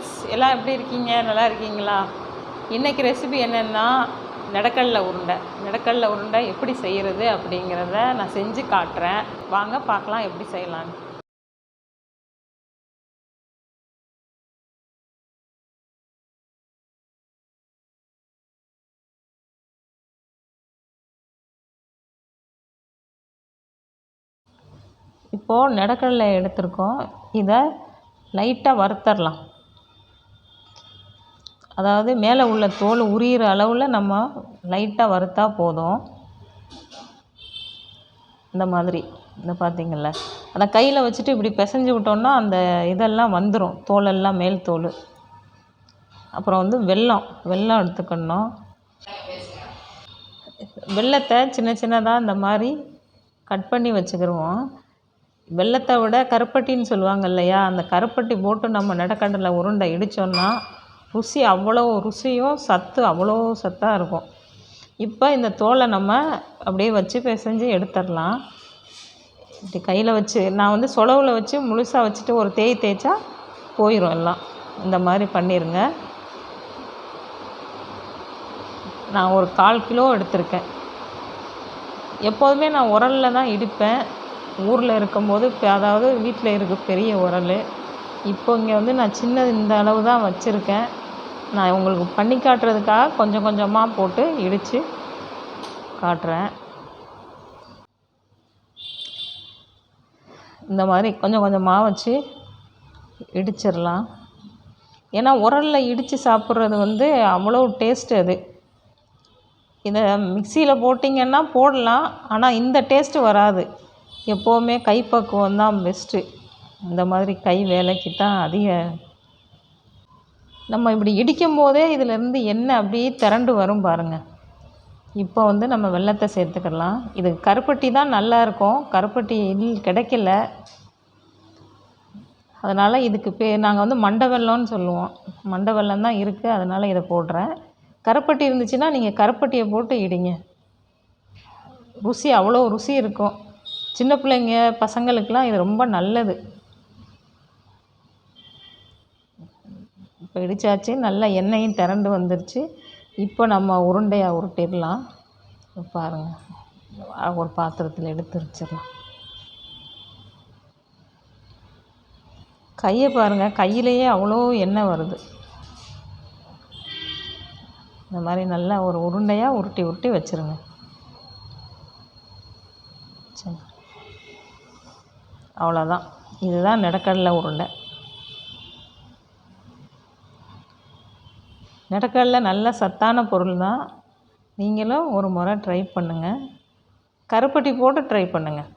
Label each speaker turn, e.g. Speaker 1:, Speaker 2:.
Speaker 1: Friends, எல்லாம் எப்படி இருக்கீங்க? நல்லா இருக்கீங்களா? இன்றைக்கி ரெசிபி என்னென்னா நெடக்கடலை உருண்டை எப்படி செய்கிறது அப்படிங்கிறத நான் செஞ்சு காட்டுறேன். வாங்க பார்க்கலாம் எப்படி செய்யலான்னு. இப்போது நெடக்கடலை எடுத்திருக்கோம். இதை லைட்டாக வறுத்தரலாம். அதாவது மேலே உள்ள தோல் உரிகிற அளவில் நம்ம லைட்டாக வறுத்தா போதும். இந்த மாதிரி இந்த பார்த்திங்கள்ல, அதை கையில் வச்சுட்டு இப்படி பிசைஞ்சு விட்டோம்னா அந்த இதெல்லாம் வந்துடும், தோலெல்லாம் மேல் தோல். அப்புறம் வெல்லம் எடுத்துக்கணும். வெல்லத்தை சின்ன சின்னதாக இந்த மாதிரி கட் பண்ணி வச்சுக்கிடுவோம். வெல்லத்தை விட கருப்பட்டின்னு சொல்லுவாங்க இல்லையா, அந்த கருப்பட்டி போட்டு நம்ம நெடக்கடலை உருண்டை இடித்தோன்னா அவ்வளோ ருசியும் அவ்வளோ சத்தாக இருக்கும். இப்போ இந்த தோலை நம்ம அப்படியே வச்சு பிசைஞ்சு எடுத்துடலாம். இப்படி கையில் வச்சு நான் சொலவில் வச்சு முழுசாக வச்சுட்டு ஒரு தேய்ச்சா போயிடும் எல்லாம். இந்த மாதிரி பண்ணிடுங்க. நான் ஒரு 1/4 கிலோ எடுத்திருக்கேன். எப்போதுமே நான் உரலில் தான் இடிப்பேன். ஊரில் இருக்கும்போது அதாவது வீட்டில் இருக்க பெரிய உரல். இப்போ இங்கே நான் சின்னது இந்த அளவு தான் வச்சுருக்கேன். நான் உங்களுக்கு பண்ணி காட்டுறதுக்காக கொஞ்சம் கொஞ்சமாக போட்டு இடித்து காட்டுறேன். இந்த மாதிரி கொஞ்சம் கொஞ்சமாக வச்சு இடிச்சிடலாம். ஏன்னா உரலில் இடித்து சாப்பிட்றது அவ்வளோ டேஸ்ட்டு அது. இதை மிக்சியில் போட்டிங்கன்னா போடலாம், ஆனால் இந்த டேஸ்ட்டு வராது. எப்போவுமே கைப்பக்குவம் தான் பெஸ்ட்டு. இந்த மாதிரி கை வேலைக்கு தான் நம்ம இப்படி இடிக்கும் போதே இதிலேருந்து எண்ணெய் அப்படியே திரண்டு வரும் பாருங்கள். இப்போ நம்ம வெல்லத்தை சேர்த்துக்கலாம். இது கருப்பட்டி தான் நல்லாயிருக்கும். கருப்பட்டி கிடைக்கல, அதனால் இதுக்கு நாங்கள் மண்டை வெல்லம்னு சொல்லுவோம். மண்டை வெல்லம் தான் இருக்குது, அதனால் இதை போடுறேன். கருப்பட்டி இருந்துச்சுன்னா நீங்கள் கருப்பட்டியை போட்டு இடிங்க. அவ்வளோ ருசி இருக்கும். சின்ன பிள்ளைங்க பசங்களுக்கெலாம் இது ரொம்ப நல்லது. இப்போ இடித்தாச்சு, நல்லா எண்ணெயும் திரண்டு வந்துருச்சு. இப்போ நம்ம உருண்டையாக உருட்டிடலாம். பாருங்கள், ஒரு பாத்திரத்தில் எடுத்து வச்சிடலாம். கையை பாருங்கள், கையிலேயே அவ்வளோ எண்ணெய் வருது. இந்த மாதிரி நல்லா ஒரு உருண்டையாக உருட்டி வச்சுருங்க. சரி, அவ்வளோதான். இதுதான் நெடக்கடலை உருண்டை. நெடக்கடலை நல்ல சத்தான பொருள் தான். நீங்களும் ஒரு முறை ட்ரை பண்ணுங்கள். கருப்பட்டி போட்டு ட்ரை பண்ணுங்கள்.